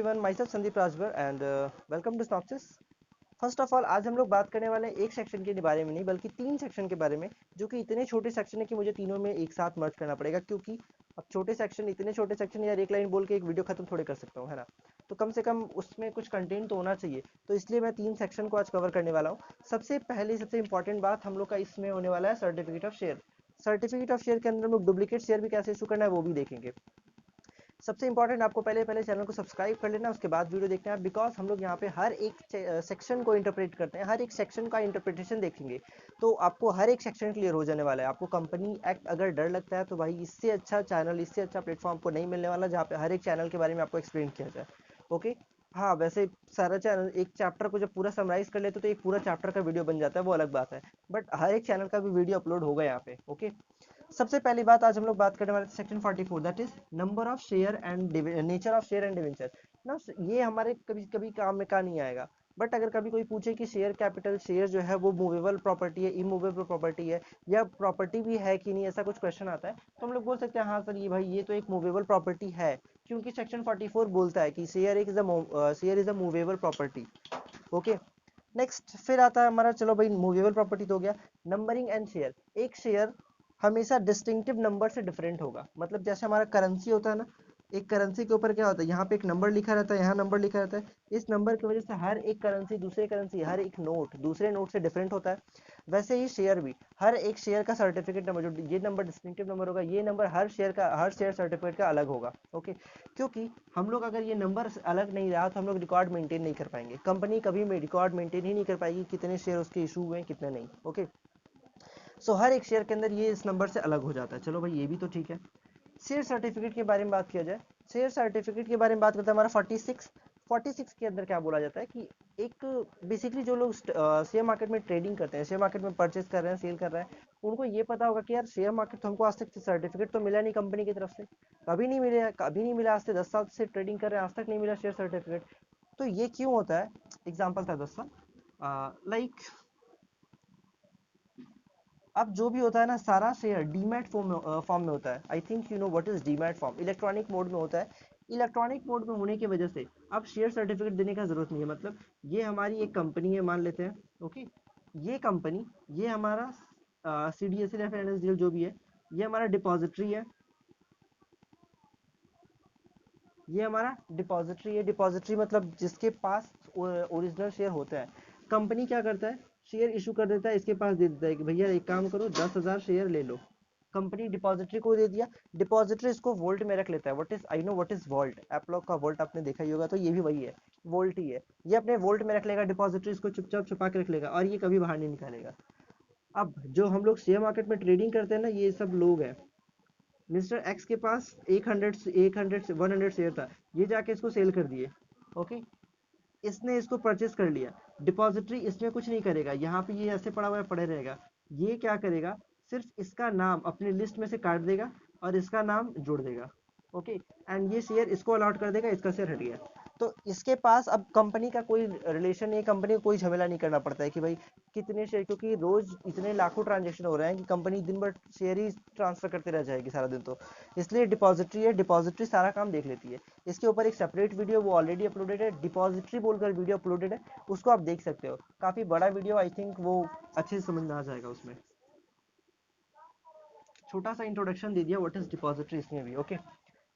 Everyone, myself Sandeep Rajbhar and welcome to synopsis. First of all आज हम लोग बात करने वाले हैं एक सेक्शन के बारे में नहीं बल्कि 3 सेक्शन के बारे में, जो कि इतने छोटे सेक्शन है कि मुझे तीनों में एक साथ मर्ज करना पड़ेगा, क्योंकि अब इतने छोटे सेक्शन यार एक लाइन बोल के एक वीडियो खत्म थोड़े कर सकता हूँ, है ना। तो कम से कम उसमें कुछ कंटेंट तो होना चाहिए, तो इसलिए मैं 3 सेक्शन को आज कवर करने वाला हूँ। सबसे इंपॉर्टेंट बात हम लोग का इसमें होने वाला है certificate of share. Certificate of share के अंदर हम लोग डुप्लीकेट शेयर भी कैसे इशू करना है वो भी देखेंगे। सबसे इंपॉर्टेंट आपको पहले चैनल को सब्सक्राइब कर लेना, उसके बाद वीडियो देखना है, बिकॉज हम लोग यहाँ पे हर एक सेक्शन को इंटरप्रेट करते हैं, हर एक सेक्शन का इंटरप्रिटेशन देखेंगे, तो आपको हर एक सेक्शन क्लियर हो जाने वाला है। आपको कंपनी एक्ट अगर डर लगता है तो भाई इससे अच्छा चैनल, इससे अच्छा प्लेटफॉर्म आपको नहीं मिलने वाला, जहाँ पे हर एक चैनल के बारे में आपको एक्सप्लेन किया जाए। ओके। हाँ, वैसे सारा चैनल एक चैप्टर को जब पूरा समराइज कर लेते तो एक पूरा चैप्टर का वीडियो बन जाता है, वो अलग बात है, बट हर एक चैनल का भी वीडियो अपलोड होगा यहाँ पे। ओके। सबसे पहली बात आज हम लोग बात करने वाले थे section 44, that is number of share and nature of share and debenture ना। ये हमारे कभी कभी काम में का नहीं आएगा, बट अगर कभी कोई पूछे कि शेयर कैपिटल, शेयर जो है वो मूवेबल प्रॉपर्टी है, इमूवेबल प्रॉपर्टी है, या प्रॉपर्टी भी है कि नहीं, ऐसा कुछ क्वेश्चन आता है, तो हम लोग बोल सकते हैं हाँ सर ये भाई ये तो एक मूवेबल प्रॉपर्टी है, क्योंकि सेक्शन 44 बोलता है कि share is a movable property. Okay. Next फिर आता है हमारा, चलो भाई मूवेबल प्रॉपर्टी तो हो गया। Numbering and share. एक शेयर हमेशा डिस्टिंक्टिव नंबर से डिफरेंट होगा, मतलब जैसे हमारा करेंसी होता है ना, एक करेंसी के ऊपर क्या होता है, यहाँ पे एक नंबर लिखा रहता है, यहाँ नंबर लिखा रहता है, इस नंबर की वजह से हर एक करेंसी, हर एक नोट दूसरे नोट से डिफरेंट होता है। वैसे ही शेयर भी, हर एक शेयर का सर्टिफिकेट नंबर, जो ये नंबर डिस्टिंक्टिव नंबर होगा, ये नंबर हर शेयर सर्टिफिकेट का अलग होगा। ओके। क्योंकि हम लोग अगर ये नंबर अलग नहीं रहा तो हम लोग रिकॉर्ड मेंटेन नहीं कर पाएंगे, कंपनी कभी भी रिकॉर्ड मेंटेन ही नहीं कर पाएगी कितने शेयर उसके इशू हुए हैं कितने नहीं। ओके। सो हर एक शेयर के अंदर ये इस नंबर से अलग हो जाता है। चलो भाई ये भी तो ठीक है। शेयर सर्टिफिकेट के बारे में बात किया जाए, शेयर सर्टिफिकेट के बारे में बात करते हैं हमारा 46 के अंदर क्या बोला जाता है कि एक बेसिकली जो लोग शेयर मार्केट में ट्रेडिंग करते हैं, शेयर मार्केट में परचेस कर रहे हैं, सेल कर रहे हैं, उनको ये पता होगा कि यार शेयर मार्केट तो हमको आज तक सर्टिफिकेट तो मिला नहीं कंपनी की तरफ से, कभी नहीं मिला, आज से 10 साल से ट्रेडिंग कर रहे हैं, आज तक नहीं मिला शेयर सर्टिफिकेट। तो ये क्यों होता है, एग्जाम्पल था दोस्तों, लाइक अब जो भी होता है ना, सारा शेयर डीमैट फॉर्म में होता है। I think you know what is demat form, electronic mode में होता है। इलेक्ट्रॉनिक मोड में होने की वजह से अब शेयर सर्टिफिकेट देने का जरूरत नहीं है। मतलब ये हमारी एक कंपनी है मान लेते हैं। ओके। ये कंपनी, ये हमारा सी डी एस एल या फिर NSDL जो भी है, ये हमारा डिपॉजिटरी है, ये हमारा डिपॉजिटरी है। डिपॉजिटरी मतलब जिसके पास ओरिजिनल शेयर होता है। कंपनी क्या करता है, शेयर इशू कर देता है, इसके पास दे देता है कि भैया एक काम करो 10,000 शेयर ले लो। कंपनी डिपॉजिटरी को दे दिया, डिपॉजिटरी इसको वोल्ट में रख लेता है। व्हाट इज वोल्ट, एप्लॉक का वोल्ट आपने देखा ही होगा, तो ये भी वही है, वोल्ट ही है। ये अपने वोल्ट में रख लेगा, डिपॉजिटरी इसको चुपचाप छुपा के रख लेगा और ये कभी बाहर नहीं निकालेगा। अब जो हम लोग शेयर मार्केट में ट्रेडिंग करते हैं ना, ये सब लोग हैं। मिस्टर एक्स के पास 100 शेयर था, ये जाके इसको सेल कर दिए। ओके। इसने इसको परचेस कर लिया। डिपॉजिटरी इसमें कुछ नहीं करेगा, यहाँ पे ये ऐसे पड़ा हुआ है, पड़े रहेगा। ये क्या करेगा, सिर्फ इसका नाम अपनी लिस्ट में से काट देगा और इसका नाम जोड़ देगा। ओके। एंड ये शेयर इसको अलॉट कर देगा, इसका शेयर हट गया। तो इसके पास अब कंपनी का कोई रिलेशन नहीं, कंपनी को कोई झमेला नहीं करना पड़ता है कि भाई कितने शेयर, क्योंकि रोज इतने लाखों ट्रांजेक्शन हो रहे हैं कि कंपनी दिन भर शेयर ही ट्रांसफर करते रह जाएगी सारा दिन। तो इसलिए डिपॉजिटरी है, डिपॉजिटरी सारा काम देख लेती है। इसके ऊपर एक सेपरेट वीडियो वो ऑलरेडी अपलोडेड है, डिपॉजिटरी बोलकर वीडियो अपलोडेड है, उसको आप देख सकते हो, काफी बड़ा वीडियो, आई थिंक वो अच्छे से समझ में आ जाएगा उसमें। छोटा सा इंट्रोडक्शन दे दिया व्हाट इज डिपॉजिटरी इसमें भी। ओके।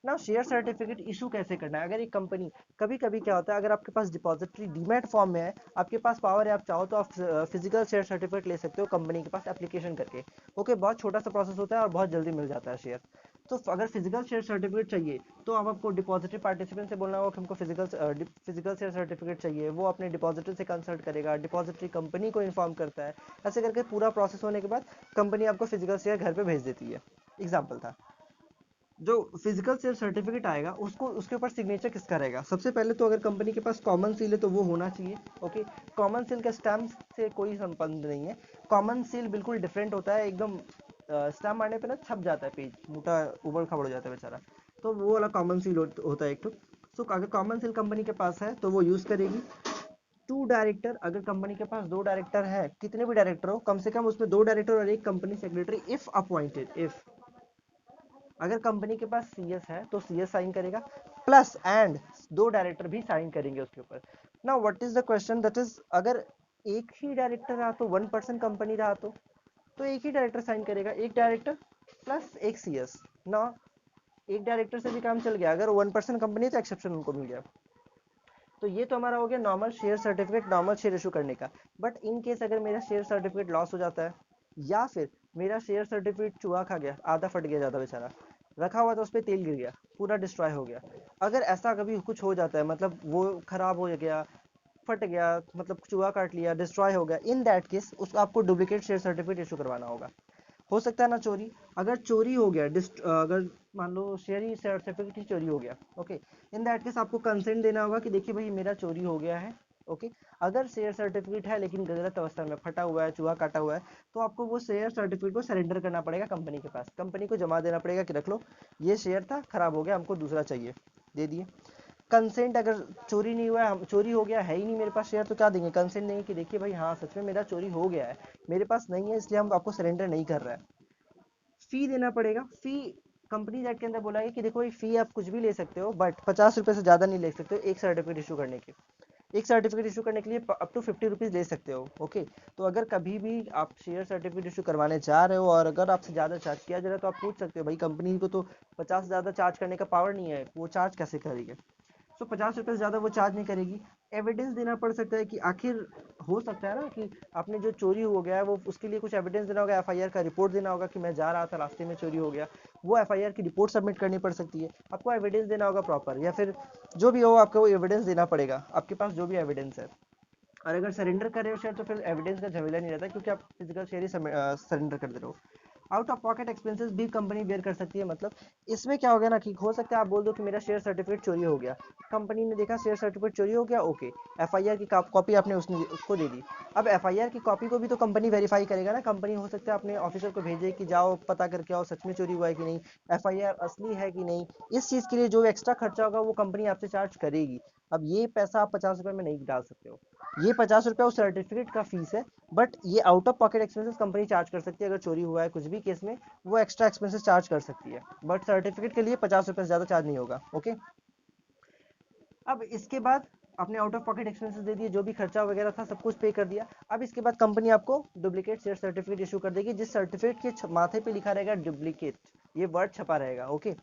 ना शेयर सर्टिफिकेट इशू कैसे करना है, अगर एक कंपनी, कभी कभी क्या होता है, अगर आपके पास डिपॉजिटरी डीमैट फॉर्म में है, आपके पास पावर है, आप चाहो तो आप फिजिकल शेयर सर्टिफिकेट ले सकते हो कंपनी के पास एप्लीकेशन करके। ओके। बहुत छोटा सा प्रोसेस होता है और बहुत जल्दी मिल जाता है शेयर। तो अगर फिजिकल शेयर सर्टिफिकेट चाहिए तो अब आपको डिपॉजिटरी पार्टिसिपेंट से बोलना होगा कि हमको फिजिकल शेयर सर्टिफिकेट चाहिए, वो अपने डिपॉजिटरी से कंसल्ट करेगा, डिपॉजिटरी कंपनी को इन्फॉर्म करता है। ऐसे करके पूरा प्रोसेस होने के बाद कंपनी आपको फिजिकल शेयर घर पे भेज देती है। एग्जाम्पल था। जो फिजिकल सेल सर्टिफिकेट आएगा उसको, उसके ऊपर सिग्नेचर किसका रहेगा, सबसे पहले तो अगर कंपनी के पास कॉमन सील है तो वो होना चाहिए। ओके। कॉमन सील का स्टैम्प से कोई संबंध नहीं है, कॉमन सील बिल्कुल डिफरेंट होता है एकदम। स्टैम्प मारने पे ना छप जाता है पेज, मोटा उबड़ खबड़ हो जाता है बेचारा, तो वो वाला कॉमन सील होता है एक तो। सो अगर कॉमन सील कंपनी के पास है तो वो यूज करेगी। 2 डायरेक्टर, अगर कंपनी के पास 2 डायरेक्टर है, कितने भी डायरेक्टर हो, कम से कम उसमें 2 डायरेक्टर और एक company secretary if appointed, if अगर कंपनी के पास CS है तो CS साइन करेगा, प्लस एंड 2 डायरेक्टर भी साइन करेंगे उसके ऊपर। Now what is the question, that is अगर एक ही डायरेक्टर रहा तो 1% कंपनी रहा तो एक ही डायरेक्टर साइन करेगा, एक डायरेक्टर प्लस एक CS ना, एक डायरेक्टर से भी काम चल गया। अगर 1% कंपनी तो एक्सेप्शन उनको मिल गया। तो ये तो हमारा हो गया normal share certificate, normal share issue करने का। बट इन केस अगर मेरा शेयर सर्टिफिकेट लॉस हो जाता है, या फिर मेरा शेयर सर्टिफिकेट चूहा खा गया, आधा फट गया ज़्यादा बेचारा, रखा हुआ था उस पर तेल गिर गया, पूरा डिस्ट्रॉय हो गया, अगर ऐसा कभी कुछ हो जाता है, मतलब वो खराब हो गया, फट गया, मतलब चूहा काट लिया, डिस्ट्रॉय हो गया, इन दैट केस उसको आपको डुप्लीकेट शेयर सर्टिफिकेट इशू करवाना होगा। हो सकता है ना चोरी, अगर चोरी हो गया, अगर मान लो शेयर ही सर्टिफिकेट ही चोरी हो गया, ओके, इन दैट केस आपको कंसेंट देना होगा कि देखिए भाई मेरा चोरी हो गया है, ओके। अगर शेयर सर्टिफिकेट है लेकिन गलत अवस्था में फटा हुआ है, चूहा काटा हुआ है, तो आपको वो शेयर सर्टिफिकेट को सरेंडर करना पड़ेगा कंपनी के पास, कंपनी को जमा देना पड़ेगा कि रख लो, ये शेयर था, खराब हो गया, हमको दूसरा चाहिए, दे दिए। कंसेंट, अगर चोरी नहीं हुआ है, चोरी हो गया है ही नहीं मेरे पास शेयर, तो क्या देंगे, कंसेंट देंगे कि देखिए भाई हाँ सच में मेरा चोरी हो गया है, मेरे पास नहीं है, इसलिए हम आपको सरेंडर नहीं कर रहा है। फी देना पड़ेगा, फी कंपनी एक्ट के अंदर बोला है कि देखो ये फी आप कुछ भी ले सकते हो, बट 50 रुपये से ज़्यादा नहीं ले सकते हो एक सर्टिफिकेट इशू करने के। एक सर्टिफिकेट इशू करने के लिए अप टू 50 रुपीज़ ले सकते हो, ओके। तो अगर कभी भी आप शेयर सर्टिफिकेट इशू करवाने जा रहे हो और अगर आपसे ज़्यादा चार्ज किया जा रहा है, तो आप पूछ सकते हो भाई, कंपनी को तो 50 से ज़्यादा चार्ज करने का पावर नहीं है, वो चार्ज कैसे करेगी। सो 50 रुपये से ज़्यादा वो चार्ज नहीं करेगी। एविडेंस देना पड़ सकता है कि आखिर, हो सकता है ना कि आपने जो चोरी हो गया है वो, उसके लिए कुछ एविडेंस देना होगा, एफआईआर का रिपोर्ट देना होगा कि मैं जा रहा था रास्ते में चोरी हो गया, वो एफआईआर की रिपोर्ट सबमिट करनी पड़ सकती है, आपको एविडेंस देना होगा प्रॉपर, या फिर जो भी हो आपको वो एविडेंस देना पड़ेगा, आपके पास जो भी एविडेंस है। और अगर सरेंडर कर रहे हो शेयर तो फिर एविडेंस का झमेला नहीं रहता, क्योंकि आप फिजिकल शेयर ही सरेंडर कर दे रहे हो। आउट ऑफ पॉकेट एक्सपेंसेस भी कंपनी बेयर कर सकती है, मतलब इसमें क्या हो गया ना कि हो सकता है आप बोल दो कि मेरा शेयर सर्टिफिकेट चोरी हो गया, कंपनी ने देखा शेयर सर्टिफिकेट चोरी हो गया, ओके, एफआईआर की कॉपी आपने उसको दे दी। अब एफआईआर की कॉपी को भी तो कंपनी वेरीफाई करेगा ना, कंपनी हो सकता है अपने ऑफिसर को भेजे कि जाओ पता करके आओ सच में चोरी हुआ है कि नहीं, एफआईआर असली है कि नहीं। इस चीज़ के लिए जो एक्स्ट्रा खर्चा होगा वो कंपनी आपसे चार्ज करेगी। अब ये पैसा आप 50 रुपये में नहीं डाल सकते हो, ये 50 रुपया उस सर्टिफिकेट का फीस है, बट ये out of pocket expenses company charge कर सकती है, अगर चोरी हुआ है कुछ भी केस में वो एक्स्ट्रा एक्सपेंसेस चार्ज कर सकती है, बट सर्टिफिकेट के लिए 50 रुपये से ज़्यादा चार्ज नहीं होगा, ओके। अब इसके बाद आपने आउट ऑफ पॉकेट एक्सपेंसेस दे दिए, जो भी खर्चा वगैरह था सब कुछ पे कर दिया। अब इसके बाद कंपनी आपको डुप्लीकेट शेयर सर्टिफिकेट इशू कर देगी, जिस सर्टिफिकेट के माथे पे लिखा रहेगा डुप्लीकेट, ये वर्ड छपा रहेगा, ओके।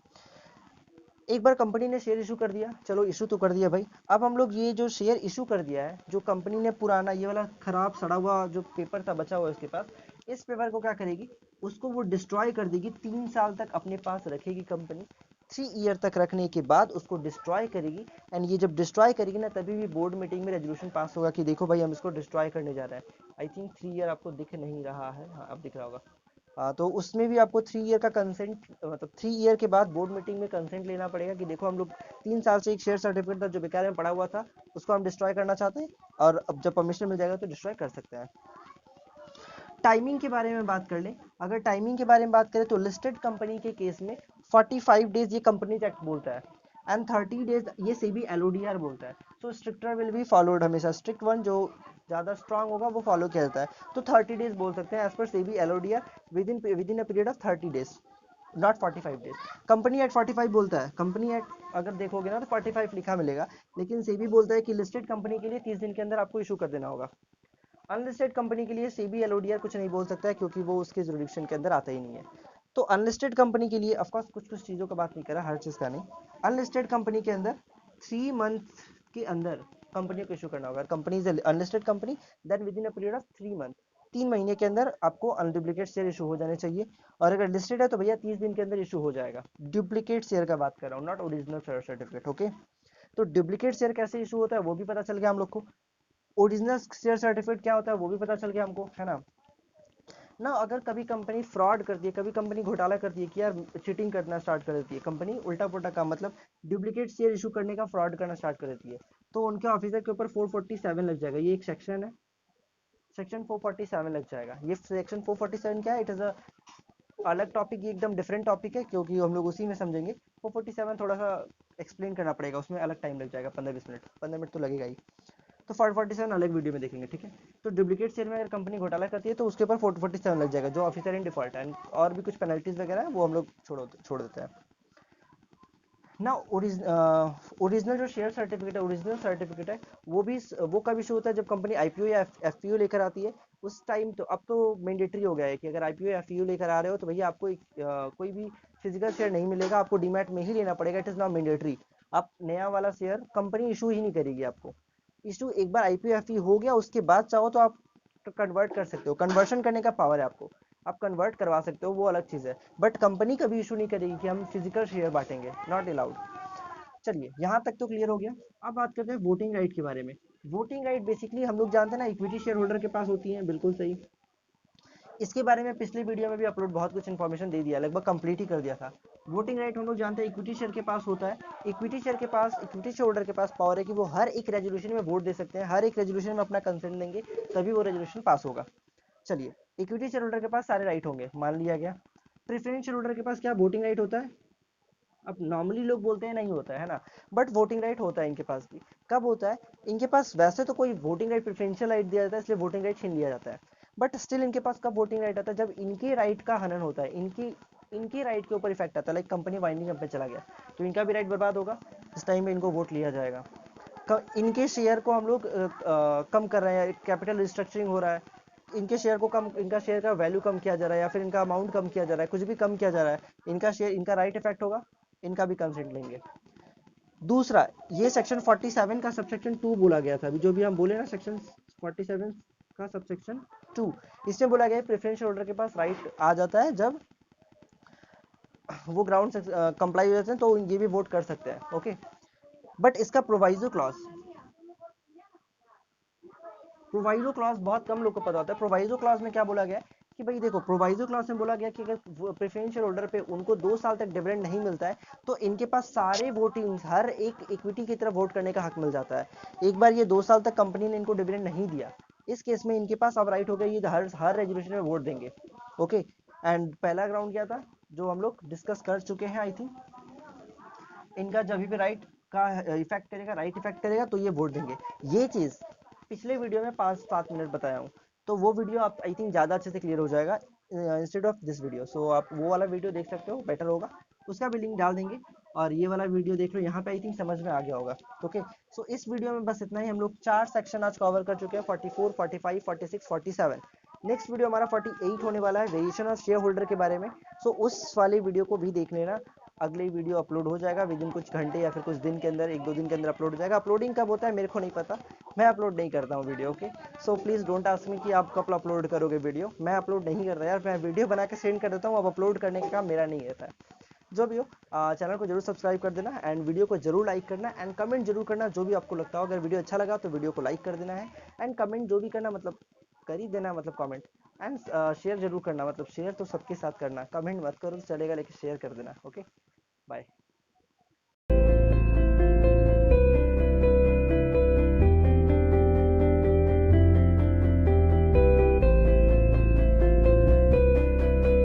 एक बार कंपनी ने शेयर इशू कर दिया, चलो इशू तो कर दिया भाई, अब हम लोग ये जो शेयर इशू कर दिया है, जो कंपनी ने पुराना ये वाला खराब सड़ा हुआ जो पेपर था बचा हुआ उसके पास, इस पेपर को क्या करेगी, उसको वो डिस्ट्रॉय कर देगी, 3 साल तक अपने पास रखेगी कंपनी, 3 ईयर तक रखने के बाद उसको डिस्ट्रॉय करेगी। एंड ये जब डिस्ट्रॉय करेगी ना, तभी भी बोर्ड मीटिंग में रेजोल्यूशन पास होगा कि देखो भाई हम इसको डिस्ट्रॉय करने जा रहे हैं। आई थिंक 3 ईयर आपको दिख नहीं रहा है, हाँ अब दिख रहा होगा। हाँ, तो उसमें भी आपको 3 ईयर का कंसेंट, मतलब 3 ईयर के बाद बोर्ड मीटिंग में कंसेंट लेना पड़ेगा कि देखो हम लोग 3 साल से एक शेयर सर्टिफिकेट था जो बेकार में पड़ा हुआ था, उसको हम डिस्ट्रॉय करना चाहते हैं, और अब जब परमिशन मिल जाएगा तो डिस्ट्रॉय कर सकते हैं। टाइमिंग के बारे में बात कर ले, अगर टाइमिंग के बारे में बात करें तो लिस्टेड कंपनी के केस में 45 डेज ये कंपनी एक्ट बोलता है, एंड 30 डेज ये सेबी एलओडीआर बोलता है। सो स्ट्रिक्टर विल बी फॉलोड, हमेशा स्ट्रिक्ट वन जो ज़्यादा स्ट्रांग होगा वो फॉलो किया जाता है। तो 30 डेज बोल सकते हैं as per SEBI LODR, within a period of 30 days, not 45 days. Company act 45 बोलता है, कंपनी एक्ट अगर देखोगे ना तो 45 लिखा मिलेगा, लेकिन सेबी बोलता है कि लिस्टेड कंपनी के लिए 30 दिन के अंदर आपको इशू कर देना होगा। अनलिस्टेड कंपनी के लिए सेबी एलओडीआर कुछ नहीं बोल सकता है, क्योंकि वो उसके जुरिडिक्शन के अंदर आता ही नहीं है। तो अनलिस्टेड कंपनी के लिए ऑफकोर्स कुछ कुछ चीज़ों का बात नहीं करा, हर चीज़ का नहीं। अनलिस्टेड कंपनी के अंदर 3 मंथ के अंदर कंपनी को इशू करना होगा, company is unlisted company, then within a period of 3 month, 3 महीने के अंदर आपको अनडुप्लीकेट शेयर इशू हो जाने चाहिए। और अगर लिस्टेड है तो भैया 30 दिन के अंदर इशू हो जाएगा। डुप्लीकेट शेयर का बात कर रहा हूँ, not original share certificate, okay. तो डुप्लीकेट शेयर कैसे इशू होता है वो भी पता चल गया हम लोग को, ओरिजिनल शेयर सर्टिफिकेट क्या होता है वो भी पता चल गया हमको, है ना। ना अगर कभी कंपनी फ्रॉड करती है, कभी कंपनी घोटाला करती है कि यार चीटिंग करना स्टार्ट कर देती है कंपनी, उल्टा पुल्टा काम, मतलब डुप्लीकेट शेयर इशू करने का, फ्रॉड करना स्टार्ट कर देती है, तो उनके ऑफिसर के ऊपर 447 लग जाएगा। ये एक सेक्शन है, सेक्शन 447 लग जाएगा। ये सेक्शन 447 क्या है, इट इज अ अलग टॉपिक, ये एकदम डिफरेंट टॉपिक है, क्योंकि हम लोग उसी में समझेंगे। 447 थोड़ा सा एक्सप्लेन करना पड़ेगा, उसमें अलग टाइम लग जाएगा, 15-20 मिनट, 15 मिनट तो लगेगा ही। तो 47 अलग वीडियो में देखेंगे, ठीक है। तो डुप्लीकेट शेयर में अगर कंपनी घोटाला करती है तो उसके ऊपर 47 लग जाएगा, जो ऑफिसर इन डिफॉल्ट है, और भी कुछ पेनल्टीज वगैरह है वो हम लोग छोड़ देते हैं ना। ओरिजिनल जो शेयर सर्टिफिकेट है, ओरिजिनल सर्टिफिकेट है, वो कब इशू होता है, जब कंपनी आईपीओ या एफपीओ लेकर आती है उस टाइम। तो अब तो मैंडेटरी हो गया है कि अगर आईपीओ या एफपीओ लेकर आ रहे हो तो भैया आपको कोई भी फिजिकल शेयर नहीं मिलेगा, आपको डीमैट में ही लेना पड़ेगा, इट इज नॉट मैंडेटरी। आप नया वाला शेयर कंपनी इशू ही नहीं करेगी आपको। इशू एक बार आईपीओ एफपीओ हो गया, उसके बाद चाहो तो आप कन्वर्ट कर सकते हो, कन्वर्शन करने का पावर है आपको, आप कन्वर्ट करवा सकते हो, वो अलग चीज़ है। बट कंपनी कभी इशू नहीं करेगी कि हम फिजिकल शेयर बांटेंगे, नॉट अलाउड। चलिए यहाँ तक तो क्लियर हो गया। अब बात करते हैं वोटिंग राइट के बारे में। वोटिंग राइट बेसिकली हम लोग जानते हैं ना, इक्विटी शेयर होल्डर के पास होती है, बिल्कुल सही। इसके बारे में पिछले वीडियो में भी अपलोड बहुत कुछ इन्फॉर्मेशन दे दिया, लगभग कंप्लीट ही कर दिया था। वोटिंग राइट हम लोग जानते हैं इक्विटी शेयर के पास होता है। इक्विटी शेयर के पास, इक्विटी शेयर होल्डर के पास पावर है कि वो हर एक रेजोल्यूशन में वोट दे सकते हैं, हर एक रेजोल्यूशन में अपना कंसेंट देंगे, तभी वो रेजोल्यूशन पास होगा। चलिए, इक्विटी शेयर होल्डर के पास सारे राइट होंगे, मान लिया गया। प्रेफरेंस शेयर होल्डर के पास क्या वोटिंग राइट होता है? अब नॉर्मली लोग बोलते हैं नहीं होता है ना, बट वोटिंग राइट होता है इनके पास भी। कब होता है इनके पास? वैसे तो कोई वोटिंग राइट प्रेफरेंशियल राइट दिया जाता है, इसलिए वोटिंग राइट छीन लिया जाता है, बट स्टिल इनके पास कब वोटिंग राइट आता है? जब इनके राइट का हनन होता है, इनके राइट के ऊपर इफेक्ट आता है, लाइक कंपनी वाइंडिंग अप में चला गया तो इनका भी राइट बर्बाद होगा, इस टाइम में इनको वोट लिया जाएगा। इनके शेयर को हम लोग कम कर रहे हैं, कैपिटल रिस्ट्रक्चरिंग हो रहा है, इनके शेयर को कम, इनका शेयर का वैल्यू कम किया जा रहा है, या फिर इनका अमाउंट कम किया जा रहा है, कुछ भी कम किया जा रहा है, इनका शेयर, इनका राइट इफेक्ट होगा, इनका भी कंसेंट लेंगे। दूसरा, ये सेक्शन 47 का सबसेक्शन 2 बोला गया था, अभी जो भी हम बोले ना, सेक्शन 47 का सबसेक्शन 2, इसमें बोला गया प्रेफरेंस होल्डर के पास राइट आ जाता है जब वो ग्राउंड कंप्लाई हो जाते हैं, तो ये भी वोट कर सकते हैं, ओके। बट इसका प्रोवाइजो क्लॉज बहुत कम लोग को पता होता है। प्रोवाइजो क्लॉज में क्या बोला गया कि भाई देखो, प्रोवाइजो क्लॉज में बोला गया कि अगर प्रेफरेंशियल होल्डर पे उनको 2 साल तक डिविडेंड नहीं मिलता है तो इनके पास सारे वोटिंग, हर एक इक्विटी की तरफ वोट करने का हक मिल जाता है। एक बार ये 2 साल तक कंपनी ने इनको डिविडेंड नहीं दिया, इस केस में इनके पास अब राइट हो गया, ये हर रेजोल्यूशन में वोट देंगे, ओके। एंड पहला ग्राउंड क्या था जो हम लोग डिस्कस कर चुके हैं, आई थिंक इनका जब भी राइट का इफेक्ट करेगा, राइट इफेक्ट करेगा तो ये वोट देंगे। ये चीज पिछले वीडियो में 5-7 मिनट बताया हूँ, तो वो वीडियो आप आई थिंक ज़्यादा अच्छे से क्लियर हो जाएगा इंस्टेड ऑफ दिस वीडियो। सो आप वो वाला वीडियो देख सकते हो, बेटर होगा, उसका भी लिंक डाल देंगे। और ये वाला वीडियो देख लो, यहाँ पे आई थिंक समझ में आ गया होगा, ओके। सो इस वीडियो में बस इतना ही, हम लोग 4 सेक्शन आज कवर कर चुके हैं, 44, 45, 46, 47। नेक्स्ट वीडियो हमारा 48 होने वाला है, वेरिएशन ऑफ शेयर होल्डर के बारे में। सो उस वाले वीडियो को भी देख लेना, अगले वीडियो अपलोड हो जाएगा विद इन कुछ घंटे या फिर कुछ दिन के अंदर, 1-2 दिन के अंदर अपलोड हो जाएगा। अपलोडिंग कब होता है मेरे को नहीं पता, मैं अपलोड नहीं करता हूँ video, okay. So please don't ask me कि आप कब अपलोड करोगे वीडियो, मैं अपलोड नहीं करता यार, मैं वीडियो बना के सेंड कर देता हूँ, अब अपलोड करने का काम मेरा नहीं रहता है। जो भी हो, चैनल को जरूर सब्सक्राइब कर देना, एंड वीडियो को जरूर लाइक करना, एंड कमेंट जरूर करना जो भी आपको लगता हो। अगर वीडियो अच्छा लगा तो वीडियो को लाइक कर देना है, एंड कमेंट जो भी करना, मतलब कर ही देना, मतलब कमेंट। एंड शेयर जरूर करना, मतलब शेयर तो सबके साथ करना, कमेंट मत करो तो चलेगा लेकिन शेयर कर देना, ओके। बाय।